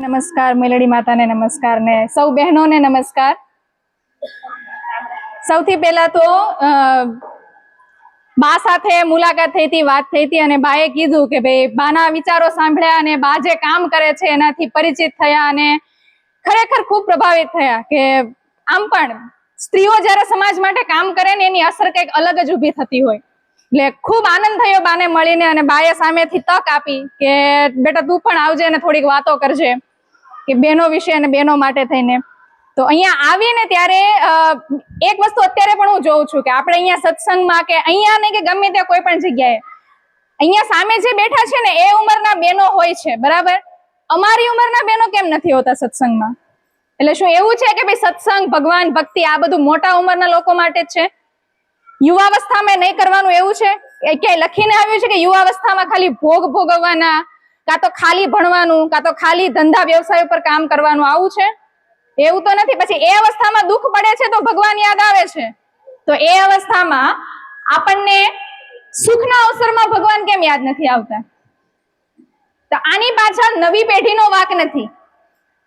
नमस्कार मेलडी माता ने नमस्कार ने सौ बहनों ने नमस्कार। સૌથી પહેલા તો બા સાથે મુલાકાત થઈ હતી, વાત થઈ હતી અને બાએ કીધું કે ભાઈ બાના વિચારો સાંભળ્યા અને બા જે કામ કરે છે એનાથી પરિચિત થયા અને ખરેખર ખૂબ પ્રભાવિત થયા કે આમ પણ સ્ત્રીઓ જ્યારે સમાજ માટે કામ કરે ને એની અસર કંઈક અલગ જ ઊભી થતી હોય, એટલે ખૂબ આનંદ થયો બાને મળીને અને બાએ સામેથી તક આપી કે બેટા તું પણ આવજે અને થોડીક વાતો કરજે કે બહેનો વિશે અને બહેનો માટે થઈને। તો અહીંયા આવીને ત્યારે એક વસ્તુ અત્યારે પણ હું જોઉં છું કે આપણે અહીંયા સત્સંગમાં કે અહીંયા નહીં કે ગમે ત્યાં કોઈ પણ જગ્યાએ અહીંયા સામે જે બેઠા છે ને એ ઉંમરના બહેનો હોય છે, બરાબર? અમારી ઉંમરના બહેનો કેમ નથી હોતા સત્સંગમાં? એટલે શું એવું છે કે ભાઈ સત્સંગ, ભગવાન, ભક્તિ આ બધું મોટા ઉંમરના લોકો માટે જ છે? યુવાવસ્થામાં નહીં કરવાનું એવું છે? ક્યાંય લખીને આવ્યું છે કે યુવાવસ્થામાં ખાલી ભોગ ભોગવવાના, કાં તો ખાલી ભણવાનું, કાં તો ખાલી ધંધા વ્યવસાય ઉપર કામ કરવાનું, આવું છે? એવું તો નથી। પછી એ અવસ્થામાં દુઃખ પડે છે તો ભગવાન યાદ આવે છે, તો એ અવસ્થામાં આપણને સુખના અવસરમાં ભગવાન કેમ યાદ નથી આવતા? તો આની પાછળ નવી પેઢીનો વાંક નથી,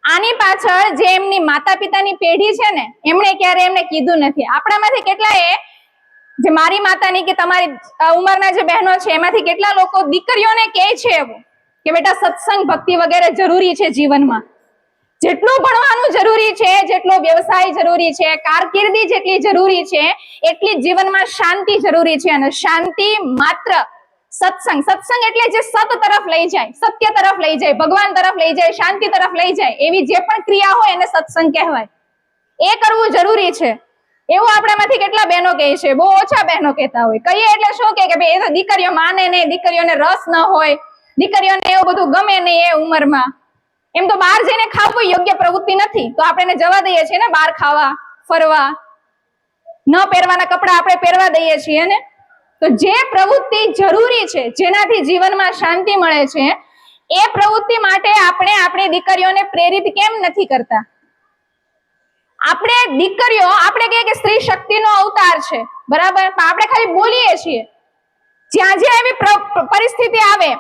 આની પાછળ જે એમની માતા પિતાની પેઢી છે ને એમણે ક્યારે એમને કીધું નથી। આપણામાંથી કેટલાએ, જે મારી માતાની કે તમારી ઉંમરના જે બહેનો છે એમાંથી કેટલા લોકો દીકરીઓને કહે છે એવું કે બેટા સત્સંગ, ભક્તિ વગેરે જરૂરી છે જીવનમાં, જેટલું ભણવાનું જરૂરી છે, જેટલો વ્યવસાય જરૂરી છે, કારકિર્દી જેટલી જરૂરી છે એટલી જીવનમાં શાંતિ જરૂરી છે। અને શાંતિ માત્ર સત્સંગ, સત્સંગ એટલે જે સત તરફ લઈ જાય, સત્ય તરફ લઈ જાય, ભગવાન તરફ લઈ જાય, શાંતિ તરફ લઈ જાય એવી જે પણ ક્રિયા હોય એને સત્સંગ કહેવાય, એ કરવું જરૂરી છે। એવું આપણામાંથી કેટલા બહેનો કહે છે? બહુ ઓછા બહેનો કહેતા હોય। કહીએ એટલે શું કે ભાઈ એ તો દીકરીઓ માને નહીં, દીકરીઓને રસ ન હોય, દીકરીઓને એવું બધું ગમે નહીં એ ઉંમરમાં, એમ તો બહાર જઈને ખાવું યોગ્ય પ્રવૃત્તિ નથી તો આપણે જવા દઈએ છીએ ને બહાર ખાવા ફરવા, ન પહેરવાના કપડા આપણે પહેરવા દઈએ છીએ ને। તો જે પ્રવૃત્તિ જરૂરી છે, જેનાથી જીવનમાં શાંતિ મળે છે, એ પ્રવૃત્તિ માટે આપણે આપણી દીકરીઓને પ્રેરિત કેમ નથી કરતા? આપણે દીકરીઓ, આપણે કહીએ કે સ્ત્રી શક્તિનો અવતાર છે, બરાબર? પણ આપણે ખાલી બોલીએ છીએ, જ્યાં જ્યાં એવી પરિસ્થિતિ આવે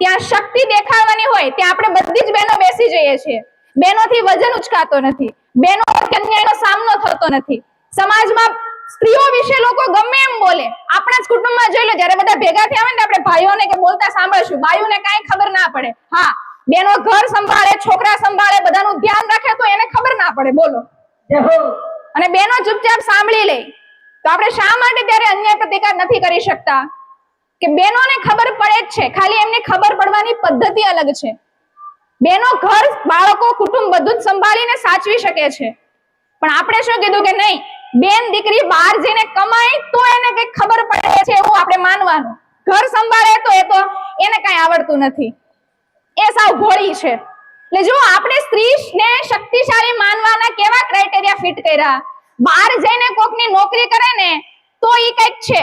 ત્યાં શક્તિ દેખાડવાની હોય ત્યાં આપણે બધી જ બહેનો બેસી જઈએ છીએ। બહેનોથી વજન ઉચકાતો નથી, બહેનો અન્યાયનો સામનો થતો નથી। સમાજમાં સ્ત્રીઓ વિશે લોકો ગમે એમ બોલે, આપણા જ કુટુંબમાં જોઈ લો જ્યારે બધા ભેગા થયા હોય ને આપણે ભાઈઓને કે બોલતા સાંભળશું, બાયુને કાંઈ ખબર ના પડે। હા, બહેનો ઘર સંભાળે, છોકરા સંભાળે, બધાનું ધ્યાન રાખે તો એને ખબર ના પડે, બોલો, અને બહેનો ચૂપચાપ સાંભળી લે। તો આપણે શા માટે ત્યારે અન્યાય પ્રતિકાર નથી કરી શકતા? કે બહેનોને ખબર પડે જ છે, ખાલી એમને ખબર પડવાની પદ્ધતિ અલગ છે। બહેનો ઘર, બાળકો, કુટુંબ બધું જ સંભાળીને સાચવી શકે છે, પણ આપણે શું કીધું કે નહીં, બેન દીકરી બહાર જઈને કમાય તો એને કઈ ખબર પડે છે એવું આપણે માનવાનું, ઘર સંભાળે તો એ તો એને કઈ આવડતું નથી, એ સાવ ભોળી છે। એટલે જો આપણે સ્ત્રીને શક્તિશાળી માનવાના કેવા ક્રાઇટેરિયા ફિટ કર્યા? બહાર જઈને કોકની નોકરી કરે ને તો એ કઈક છે,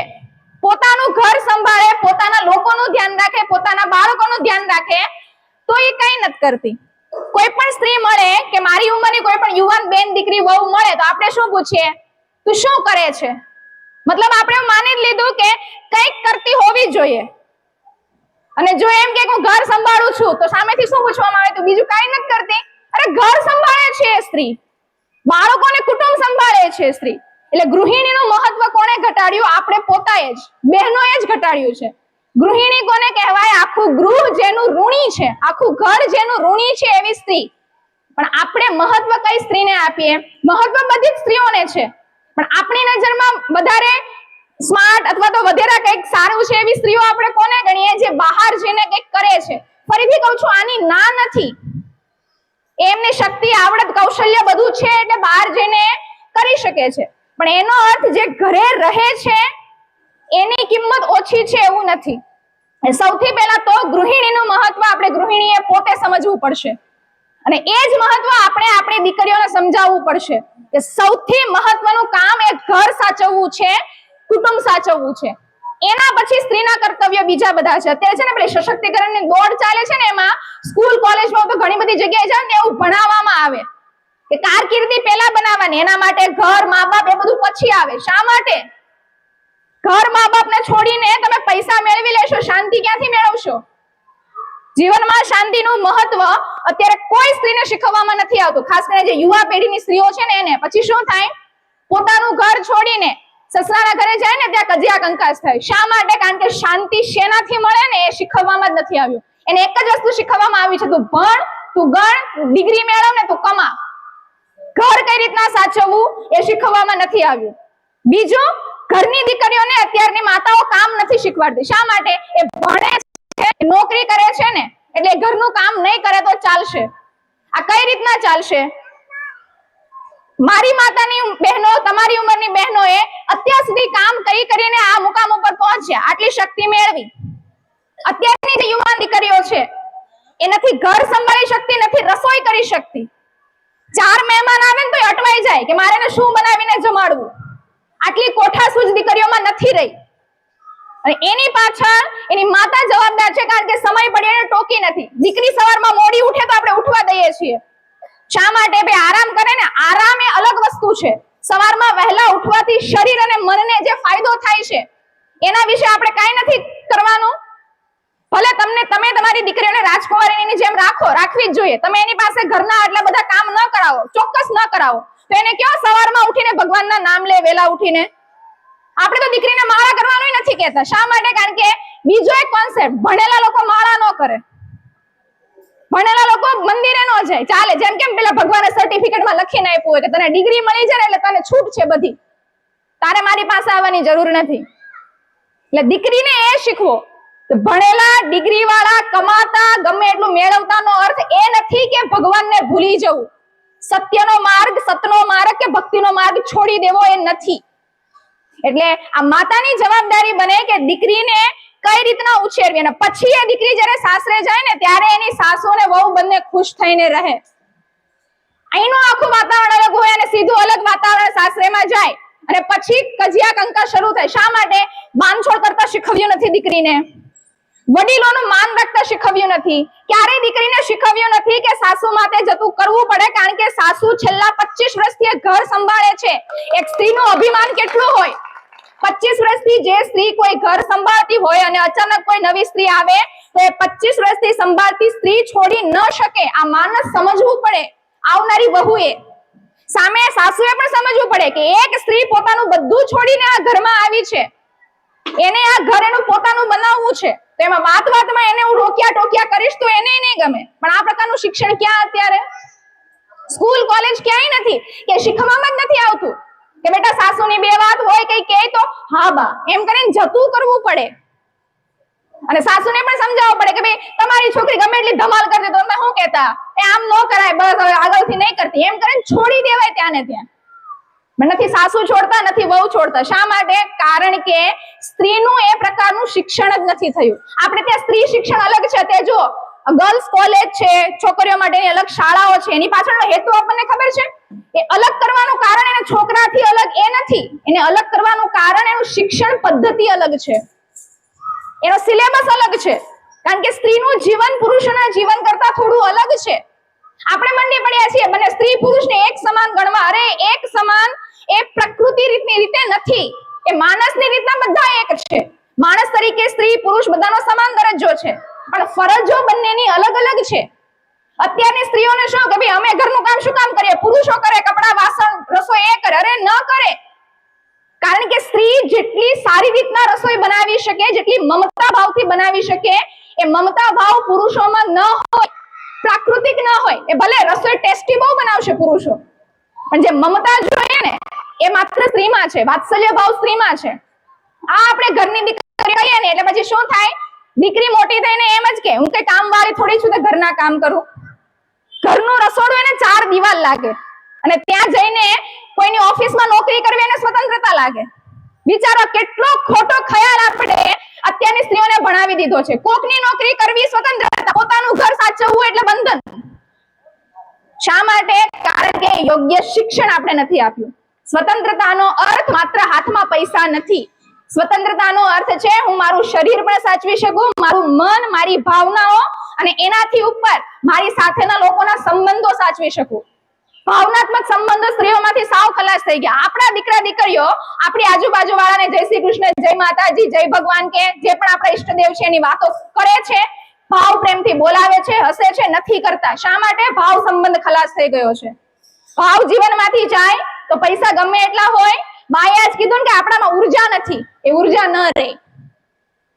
પોતાનું ઘર સંભાળે, પોતાના લોકોનું ધ્યાન રાખે, પોતાના બાળકોનું ધ્યાન રાખે તો એ કઈ નથી કરતી। કોઈ પણ સ્ત્રી મળે કે મારી ઉંમરની કોઈ પણ યુવાન બેન, દીકરી, વહુ મળે તો આપણે શું પૂછીએ? તું શું કરે છે? મતલબ આપણે માની જ લીધું કે કઈક કરતી હોવી જોઈએ, અને જો એમ કે હું ઘર સંભાળું છું તો સામેથી શું પૂછવામાં આવે? તો બીજું કઈ નથી કરતી? અરે ઘર સંભાળે છે સ્ત્રી, બાળકોને કુટુંબ સંભાળે છે સ્ત્રી। એટલે ગૃહિણીનું મહત્વ કોણે ઘટાડ્યું? આપણે પોતાએ જ, બહેનોએ જ ઘટાડ્યું છે। ગૃહિણી કોને કહેવાય? આખું ગૃહ જેનું ઋણી છે, આખું ઘર જેનું ઋણી છે એવી સ્ત્રી। પણ આપણે મહત્વ કઈ સ્ત્રીને આપીએ? મહત્વ બધી જ સ્ત્રીઓને છે, પણ આપણી નજરમાં વધારે સ્માર્ટ અથવા તો વધારે કંઈક સારું છે એવી સ્ત્રીઓ આપણે કોને ગણીએ? જે બહાર જઈને કંઈક કરે છે। ફરીથી કહું છું, આની ના નથી, એમની શક્તિ, આવડત, કૌશલ્ય બધું છે એટલે બહાર જઈને કરી શકે છે, પણ એનો અર્થ જે ઘરે રહે છે એની કિંમત ઓછી છે એવું નથી। સૌથી પહેલા તો ગૃહિણીનું મહત્વ આપણે ગૃહિણીએ પોતે સમજવું પડશે, અને એ જ મહત્વ આપણે આપણી દીકરીઓને સમજાવવું પડશે કે સૌથી મહત્વનું કામ એ ઘર સાચવવું છે, કુટુંબ સાચવવું છે। એના પછી સ્ત્રીના કર્તવ્ય બીજા બધા છે। અત્યારે છે ને પેલી સશક્તિકરણની દોડ ચાલે છે ને, એમાં સ્કૂલ, કોલેજમાં તો ઘણી બધી જગ્યાએ જાય ને એવું ભણાવવામાં આવે કે કારકિર્દી પહેલા બનાવવાની, એના માટે ઘર, મા બાપ એ બધું પછી આવે। શા માટે? ઘર, મા બાપને છોડીને તમે પૈસા મેળવી લેશો, શાંતિ ક્યાંથી મેળવશો? જીવનમાં શાંતિનું મહત્વ અત્યારે કોઈ સ્ત્રીને શીખવવામાં નથી આવતું. ખાસ કરીને જે યુવા પેઢીની સ્ત્રીઓ છે ને એને પછી શું થાય, પોતાનું ઘર છોડીને સસરાના ઘરે જાય ને ત્યાં કજિયા કંકાસ થાય. શા માટે? કારણ કે શાંતિ શેનાથી મળે ને એ શીખવવામાં જ નથી આવ્યું. એને એક જ વસ્તુ શીખવવામાં આવી છે, તું ભણ, તું ગણ, ડિગ્રી મેળવ ને તું કમા. ઘર કઈ રીતના સાચવવું એ શીખવવામાં નથી આવ્યું. બીજું, ઘરની દીકરીઓને અત્યારની માતાઓ કામ નથી શીખવાડતી. શા માટે? એ ભણે છે, નોકરી કરે છે ને એટલે ઘરનું કામ નહીં કરે તો ચાલશે. આ કઈ રીતના ચાલશે? મારી માતાની બહેનો, તમારી ઉંમરની બહેનોએ અત્યાર સુધી કામ કરીને આ મુકામ ઉપર પહોંચ્યા, આટલી શક્તિ મેળવી. અત્યારની જે યુવાન દીકરીઓ છે એ નથી ઘર સંભાળી શકતી, નથી રસોઈ કરી શકતી. 4 મહેમાન આવે ને તો અટવાઈ જાય કે મારે શું બનાવીને જમાડવું. આટલી કોઠાસૂઝ દીકરીઓમાં નથી રહી. અને એની પાછળ એની માતા જવાબદાર છે, કારણ કે સમય પડ્યો એને ટોકી નથી. દીકરી સવારમાં મોડી ઉઠે તો આપણે ઉઠવા દઈએ છીએ. શા માટે? બે આરામ કરે ને. આરામ એ અલગ વસ્તુ છે. સવારમાં વહેલા ઉઠવાથી શરીર અને મનને જે ફાયદો થાય છે એના વિશે આપણે કાંઈ નથી કરવાનું. ભલે તમે તમારી દીકરીઓને રાજકુમારીની જેમ રાખવી જ જોઈએ. તમે એની પાસે ઘરના આટલા બધા કામ ન કરાવો, ચોક્કસ ન કરાવો, તો એને કયો સવારમાં ઉઠીને ભગવાનના નામ લે વેલા ઉઠીને. આપણે તો દીકરીને માળા કરવાનું નથી કહેતા. શા માટે? કારણ કે બીજો એક કોન્સેપ્ટ, ભણેલા લોકો માળા ન કરે, ભણેલા લોકો મંદિરે ન જાય. ચાલે, જેમ કેમ પેલા ભગવાને સર્ટિફિકેટમાં લખીને આપ્યું હોય કે તને ડિગ્રી મળી જાય એટલે તને છૂટ છે બધી, તારે મારી પાસે આવવાની જરૂર નથી. એટલે દીકરીને એ શીખવો, ભણેલા, ડિગ્રી વાળા, કમાતા, ગમે એટલું મેળવતાનો અર્થ એ નથી કે ભગવાનને ભૂલી જવું. સત્યનો માર્ગ, સતનો માર્ગ કે ભક્તિનો માર્ગ છોડી દેવો એ નથી. એટલે આ માતાની જવાબદારી બને કે દીકરીને કઈ રીતના ઉછેરવી, અને પછી એ દીકરી જ્યારે સાસરે જાય ને ત્યારે એની સાસુ અને વહુ બંને ખુશ થઈને રહે. અહીંનું આખું વાતાવરણ અલગ હોય અને સીધું અલગ વાતાવરણ સાસરેમાં જાય અને પછી કજિયા કંકા શરૂ થાય. શા માટે? બાંધછોડ કરતા શીખવ્યું નથી દીકરીને, વડીલોનું માન રાખતા શીખવ્યું નથી, ક્યારેય દીકરીને શીખવ્યું નથી કે સાસુ માટે જતું કરવું પડે, કારણ કે સાસુ છેલ્લા 25 વર્ષથી ઘર સંભાળે છે. એક સ્ત્રીનું અભિમાન કેટલું હોય. 25 વર્ષથી જે સ્ત્રી કોઈ ઘર સંભાળતી હોય અને અચાનક કોઈ નવી સ્ત્રી આવે તો એ 25 વર્ષથી સંભાળતી સ્ત્રી છોડી ન શકે. આ માનસ સમજવું પડે આવનારી વહુએ. સામે સાસુએ પણ સમજવું પડે કે એક સ્ત્રી પોતાનું બધું છોડીને આ ઘરમાં આવી છે, એને આ ઘર એનું પોતાનું બનાવવું છે, તો એમાં વાતમાં એને હું રોક્યા ટોક્યા કરીશ તો એને નહીં ગમે. પણ આ પ્રકારનું શિક્ષણ ક્યાં અત્યારે? સ્કૂલ કોલેજ ક્યાંય નથી કે શીખવામાં જ નથી આવતું કે બેટા સાસુની બે વાત હોય કઈ કહે તો હા બા એમ કરીને જતું કરવું પડે. અને સાસુને પણ સમજાવવું પડે કે ભાઈ તમારી છોકરી ગમે એટલી ધમાલ કરે તો તમે શું કહેતા, એ આમ ન કરાય, બસ હવે આગળથી નહીં કરતી, એમ કરીને છોડી દેવાય ત્યાં ને ત્યાં. નથી સાસુ છોડતા, નથી વહુ છોડતા. શા માટે? કારણ કે સ્ત્રીનું એ પ્રકારનું શિક્ષણ જ નથી થયું. આપણે ત્યાં સ્ત્રી શિક્ષણ અલગ છે, તે જો ગર્લ્સ કોલેજ છે, છોકરીઓ માટેની અલગ શાળાઓ છે, એની પાછળનો હેતુ આપણને ખબર છે. એ અલગ કરવાનું કારણ એને છોકરાથી અલગ એ નથી, એને અલગ કરવાનું કારણ એનું શિક્ષણ પદ્ધતિ અલગ છે, એનો સિલેબસ અલગ છે. કારણ કે સ્ત્રીનું જીવન પુરુષના જીવન કરતા થોડું અલગ છે. આપણે મંડી પડ્યા છીએ બંને સ્ત્રી પુરુષને એક સમાન ગણવા. અરે એક સમાન એ પ્રકૃતિ રીતની રીતે નથી, એ માણસની રીતના બધા એક છે. માણસ તરીકે સ્ત્રી પુરુષ બધાનો સમાન દરજ્જો છે, પણ ફરજો બંનેની અલગ અલગ છે. અત્યારની સ્ત્રીઓને શું કે ભાઈ અમે ઘરનું કામ શું કામ કરીએ, પુરુષો કરે, કપડા વાસણ રસોઈ એ કરે. અરે ન કરે. કારણ કે સ્ત્રી જેટલી સારી રીતના રસોઈ બનાવી શકે, જેટલી મમતા ભાવથી બનાવી શકે, એ મમતા ભાવ પુરુષોમાં ન હોય, પ્રાકૃતિક ન હોય. એ ભલે રસોઈ ટેસ્ટી બહુ બનાવશે પુરુષો, પણ જે મમતા જોઈએ ને એ માત્ર સ્ત્રીમાં છે, વાત્સલ્ય ભાવ સ્ત્રીમાં છે. આ આપણે ઘરની દીકરી કહીએ ને એટલે પછી શું થાય, દીકરી મોટી થઈને એમ જ કે હું કઈ કામ વાળી થોડી છું તો ઘરના કામ કરું. ઘરનું રસોડું એને 4 દિવાલ લાગે અને ત્યાં જઈને કોઈની ઓફિસમાં નોકરી કરવી એને સ્વતંત્રતા લાગે. વિચારો કેટલો ખોટો ખ્યાલ આપણે અત્યારની સ્ત્રીઓને ભણાવી દીધો છે. કોકની નોકરી કરવી સ્વતંત્રતા, પોતાનું ઘર સાચવવું એટલે બંધન. શા માટે? કારણ કે યોગ્ય શિક્ષણ આપણે નથી આપ્યું. સ્વતંત્રતાનો અર્થ માત્ર હાથમાં પૈસા નથી. સ્વતંત્રતાનો અર્થ છે હું મારું શરીર પણ સાચવી શકું, મારું મન, મારી ભાવનાઓ અને એનાથી ઉપર મારી સાથેના લોકોના સંબંધો સાચવી શકું. ભાવનાત્મક સંબંધો સ્ત્રીઓમાંથી સાવ ખલાસ થઈ ગયા. આપણા દીકરા દીકરીઓ આપણી આજુબાજુ વાળાને જય શ્રી કૃષ્ણ, જય માતાજી, જય ભગવાન કે જે પણ આપણા ઈષ્ટદેવ છે એની વાતો કરે છે, ભાવ પ્રેમથી બોલાવે છે, હસે છે, નથી કરતા. શા માટે? ભાવ સંબંધ ખલાસ થઈ ગયો છે. ભાવ જીવનમાંથી જાય તો પૈસા ગમે એટલા હોય, બાએ જ કીધું કે આપણામાં ઉર્જા નથી, એ ઉર્જા ન રહે.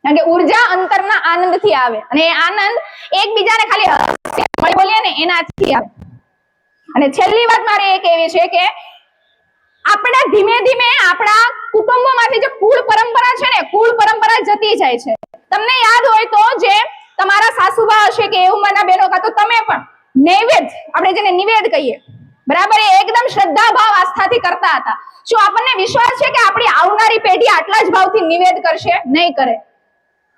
કારણ કે ઉર્જા અંતરના આનંદથી આવે, અને એ આનંદ એકબીજાને ખાલી બોલીએ ને એનાથી આવે. અને છેલ્લી વાત મારે એ કહેવી છે કે આપણે ધીમે ધીમે આપણા કુટુંબોમાંથી જે કુળ પરંપરા છે ને, કુળ પરંપરા જતી જાય છે. તમને યાદ હોય તો જે તમારા સાસુબા હશે કે એવું મના બહેનો, કાં તો તમે પણ નૈવેદ્ય, આપણે જેને નિવેદ કહીએ, બરાબર, એ એકદમ શ્રદ્ધા ભાવ આસ્થાથી કરતા હતા. શું આપણને વિશ્વાસ છે કે આપણી આવનારી પેઢી આટલા જ ભાવથી નિવેદ કરશે? નહીં કરે.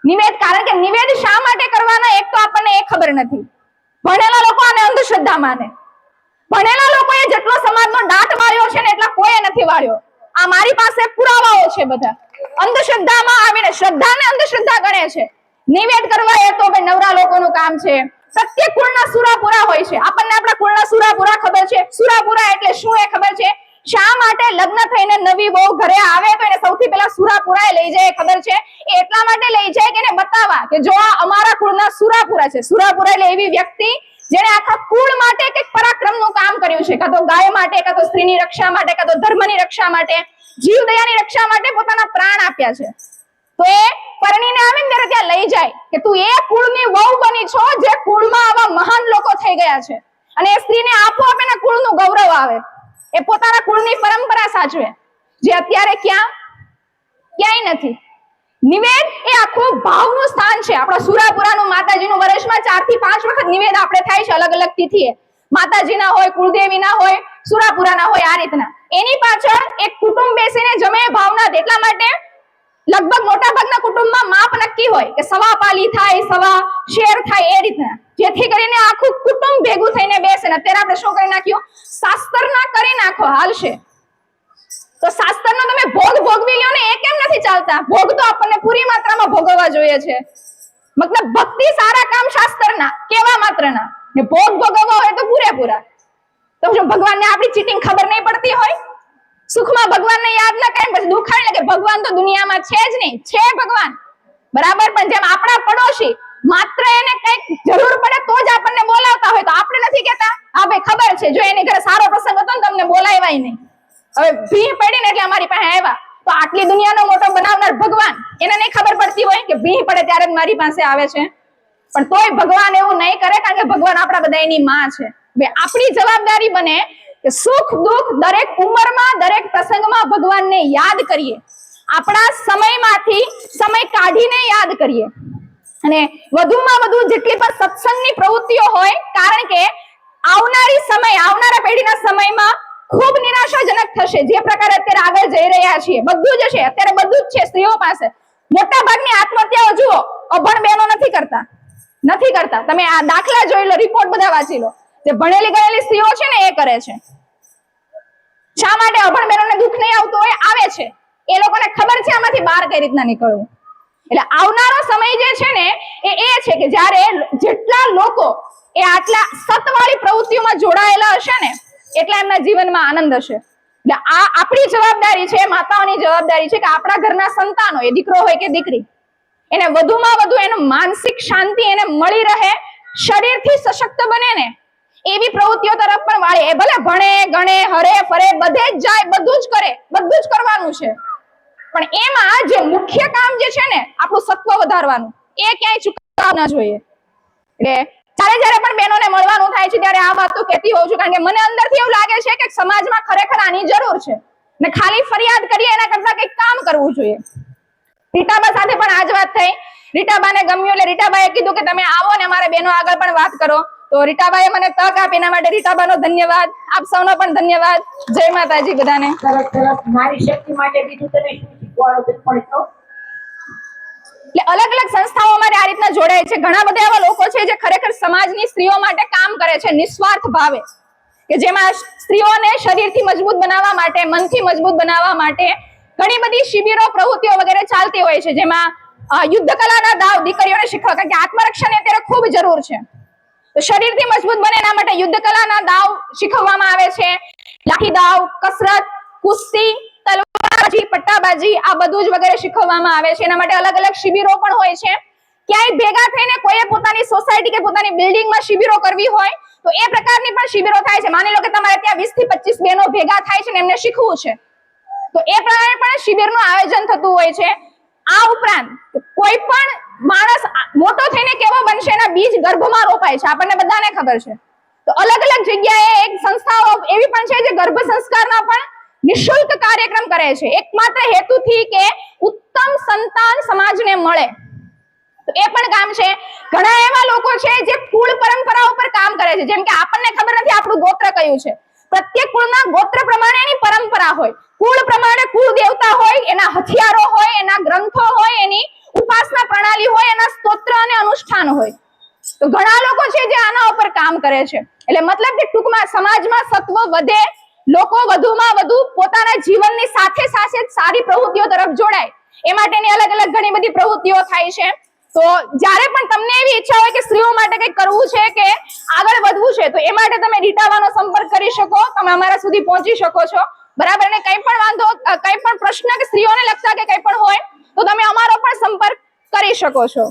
નિવેદ, કારણ કે નિવેદ શા માટે કરવાના એક તો આપણને એ ખબર નથી. ભણેલા લોકો આને અંધશ્રદ્ધા માને. ભણેલા લોકોએ જેટલો સમાજનો દાટ વાળ્યો છે ને એટલા કોઈ નથી વાળ્યો. આ મારી પાસે પુરાવાઓ છે બધા. અંધશ્રદ્ધામાં આવીને શ્રદ્ધાને અંધશ્રદ્ધા ગણે છે. નિવેદ કરવા એ તો ભાઈ નવરા લોકોનું કામ છે. પ્રત્યેક કુળના સુરાપુરા હોય છે. આપણને આપણા કુળના સુરાપુરા ખબર છે. સુરાપુરા એટલે શું એ ખબર છે. શા માટે લગ્ન થઈને નવી બહુ ઘરે આવે તો એને સૌથી પહેલા સુરાપુરાએ લઈ જાય ખબર છે? એ એટલા માટે લઈ જાય કે એને બતાવવા કે જો આ અમારા કુળના સુરાપુરા છે. સુરાપુરા એટલે એવી વ્યક્તિ જેને આખા કુળ માટે કંઈક પરાક્રમનું કામ કર્યું છે, કાં તો ગાય માટે, કાં તો સ્ત્રીની રક્ષા માટે, કાં તો ધર્મની રક્ષા માટે, જીવદયાની રક્ષા માટે પોતાના પ્રાણ આપ્યા છે. તો એ પરણીને આવે ને ત્યારે ત્યાં લઈ જાય કે તું એ કુળની વહુ બની છો જે કુળમાં આવા મહાન લોકો થઈ ગયા છે. અને એ સ્ત્રીને આપોઆપ એના કુળનું ગૌરવ આવે, એ પોતાના કુળની પરંપરા સાચવે, જે અત્યારે ક્યાંય નથી. નિવેદ એ આખું ભાવનું સ્થાન છે. આપણો સુરાપુરાનું માતાજીનું વર્ષમાં 4 થી 5 વખત નિવેદ આપણે થાય છે, અલગ અલગ તિથિએ. માતાજીના હોય, કુળદેવીના હોય, સુરાપુરાના હોય, આ રીતના. એની પાછળ એક કુટુંબ બેસીને જમે ભાવના. એટલા માટે લગભગ મોટા ભાગના કુટુંબમાં માપ નક્કી હોય કે સવા પાલી થાય, સવા શેર થાય, એ રીતના, જેથી કરીને આખું કુટુંબ ભેગું થઈને બેસે. અત્યારે આપણે શું કરી નાખ્યું? શાસ્ત્રના કરી નાખો, હાલશે. તો શાસ્ત્રનો તમે ભોગ ભોગવી લ્યો ને, એ કેમ નથી ચાલતા? ભોગ તો આપણને પૂરી માત્રામાં ભોગવવા જોઈએ છે. મતલબ ભક્તિ, સારા કામ શાસ્ત્રના, કેવા માત્રના, ને ભોગ ભોગવવા હોય તો પૂરેપૂરા. તો જો ભગવાનને આપણી ચીટિંગ ખબર નહીં પડતી હોય, સુખમાં ભગવાનને યાદ ન કરે, પછી દુખાય ને કે ભગવાન તો દુનિયામાં છે જ નહીં. છે ભગવાન, બરાબર, પણ જેમ આપણા પડોશી માત્ર એને કઈક જરૂર પડે તો જ આપણને બોલાવતા હોય, તો આપણે નથી કહેતા હા ભાઈ ખબર છે જો એની ઘરે સારો પ્રસંગ હતો ને તમને બોલાવ્યા નહીં, હવે ભી પડી ને એટલે અમારી પાસે આવ્યા. તો આટલી દુનિયાનો મોટો બનાવનાર ભગવાન, એને નહીં ખબર પડતી હોય કે ભી પડે ત્યારે જ મારી પાસે આવે છે? પણ તોય ભગવાન એવું નહીં કરે, કારણ કે ભગવાન આપણા બધા એની માં છે. આપણી જવાબદારી બને કે સુખ દુઃખ દરેક ઉંમરમાં, દરેક પ્રસંગમાં ભગવાનને યાદ કરીએ, આપણા સમયમાંથી સમય કાઢીને યાદ કરીએ. અને વધુમાં વધુ જેટલી પણ સત્સંગની પ્રવૃત્તિઓ હોય, કારણ કે આવનારા પેઢીના સમયમાં ખૂબ નિરાશાજનક થશે. જે પ્રકારે અત્યારે આગળ જઈ રહ્યા છીએ, બધું જ છે, અત્યારે બધું જ છે સ્ત્રીઓ પાસે. મોટા ભાગની આત્મહત્યાઓ જુઓ, અભણ બહેનો નથી કરતા. તમે આ દાખલા જોઈ લો, રિપોર્ટ બધા વાંચી લો. જે ભણેલી ગણેલી સ્ત્રીઓ છે ને, એ કરે છે. શા માટે? અભણ બહેનોને દુઃખ નહીં આવતું હોય, આવે છે. એ લોકોને ખબર છે આમાંથી બહાર કઈ રીતના નીકળવું. એટલે આવનારો સમય જે છે ને, એ છે કે જ્યારે જેટલા લોકો એ આટલા સતવાળી પ્રવૃત્તિઓમાં જોડાયેલા હશે ને, એટલા એમના જીવનમાં આનંદ હશે. એટલે આ આપણી જવાબદારી છે, માતાઓની જવાબદારી છે કે આપણા ઘરના સંતાનો, એ દીકરો હોય કે દીકરી, એને વધુમાં વધુ એનું માનસિક શાંતિ એને મળી રહે, શરીરથી સશક્ત બને ને એવી પ્રવૃત્તિઓ તરફ પણ વાળે. એ ભલે ભણે ગણે, હરે ફરે, બધે જ જાય, બધું જ કરે, બધું જ કરવાનું છે, પણ એમાં જે મુખ્ય કામ જે છે ને, આપણું સત્વ વધારવાનું, એ ક્યાંય ચૂકવવું ના જોઈએ. એટલે જ્યારે પણ બહેનોને મળવાનું થાય છે ત્યારે આ વાત તો કહેતી હોઉં છું, કારણ કે મને અંદરથી એવું લાગે છે કે સમાજમાં ખરેખર આની જરૂર છે, ને ખાલી ફરિયાદ કરીએ એના કરતા કંઈક કામ કરવું જોઈએ. રીટાબા સાથે પણ આ જ વાત થઈ. રીટાબાને ગમ્યું એટલે રીટાબાએ કીધું કે તમે આવો ને અમારે બહેનો આગળ પણ વાત કરો. તો રીટાબાએ મને તક આપી, એના માટે રીટાબાનો ધન્યવાદ. આપ સૌનો પણ ધન્યવાદ. જય માતાજી બધાને. નારી શક્તિ માટે બીજું તમે શું શીખવાડો છો? એટલે અલગ અલગ સંસ્થાઓ અમારે આ રીતના જોડાય છે. ઘણા બધા એવા લોકો છે જે ખરેખર સમાજની સ્ત્રીઓ માટે કામ કરે છે નિસ્વાર્થ ભાવે, કે જેમાં સ્ત્રીઓને શરીરથી મજબૂત બનાવવા માટે, મનથી મજબૂત બનાવવા માટે ઘણી બધી શિબિરો, પ્રવૃત્તિઓ વગેરે ચાલતી હોય છે, જેમાં યુદ્ધ કલાના દાવ દીકરીઓને શીખવા, કારણ કે આત્મરક્ષાની અત્યારે ખૂબ જરૂર છે. તો શરીરથી મજબૂત બને એના માટે યુદ્ધ કલાના દાવ શીખવવામાં આવે છે. લાઠી દાવ, કસરત, કુસ્તી, તલવારબાજી, પટ્ટાબાજી, આ બધું જ વગેરે શીખવવામાં આવે છે. એના માટે અલગ અલગ શિબિરો પણ હોય છે. ક્યાંય ભેગા થઈને કોઈએ પોતાની સોસાયટી કે પોતાની બિલ્ડિંગમાં શિબિરો કરવી હોય તો એ પ્રકારની પણ શિબિરો થાય છે. માની લો કે તમારે ત્યાં 20 થી 25 બહેનો ભેગા થાય છે ને એમને શીખવું છે, તો એ પ્રમાણે પણ શિબિરનું આયોજન થતું હોય છે. આ ઉપરાંત કોઈ પણ માણસ મોટો થઈને કેવો બનશે એના બીજ ગર્ભમાં રોપાય છે, આપણને બધાને ખબર છે. તો અલગ અલગ જગ્યાએ એક સંસ્થાઓ એવી પણ છે જે ગર્ભ સંસ્કારના પણ નિઃશુલ્ક કાર્યક્રમ કરે છે, એકમાત્ર હેતુથી કે ઉત્તમ સંતાન સમાજને મળે. તો એ પણ કામ છે. ઘણા એવા લોકો છે જે કુળ પરંપરા ઉપર કામ કરે છે, જેમ કે આપણને ખબર નથી આપણું ગોત્ર કયું છે. પ્રત્યેક કુળના ગોત્ર પ્રમાણે એની પરંપરા હોય, કુળ પ્રમાણે કુળ દેવતા હોય, એના હથિયારો હોય, એના ગ્રંથો હોય, એની ઉપાસના પ્રણાલી હોય, એના સ્તોત્ર અને અનુષ્ઠાન હોય. તો ઘણા લોકો છે જે આના ઉપર કામ કરે છે. એટલે મતલબ કે ટૂંકમાં સમાજમાં સત્વ વધે, લોકો વધુમાં વધુ પોતાના જીવનની સાથે સાથે સારી પ્રવૃત્તિઓ તરફ જોડાય, એ માટેની અલગ અલગ ઘણી બધી પ્રવૃત્તિઓ થાય છે. તો જ્યારે પણ તમને એવી ઈચ્છા હોય કે સ્ત્રીઓ માટે કંઈક કરવું છે કે આગળ વધવું છે, તો એ માટે તમે રીટાવાનો સંપર્ક કરી શકો, તમે અમારા સુધી પહોંચી શકો છો, બરાબર. ને કંઈ પણ વાંધો, કંઈ પણ પ્રશ્ન કે સ્ત્રીઓને લગતા કે કંઈ પણ હોય તો તમે અમારો પણ સંપર્ક કરી શકો છો.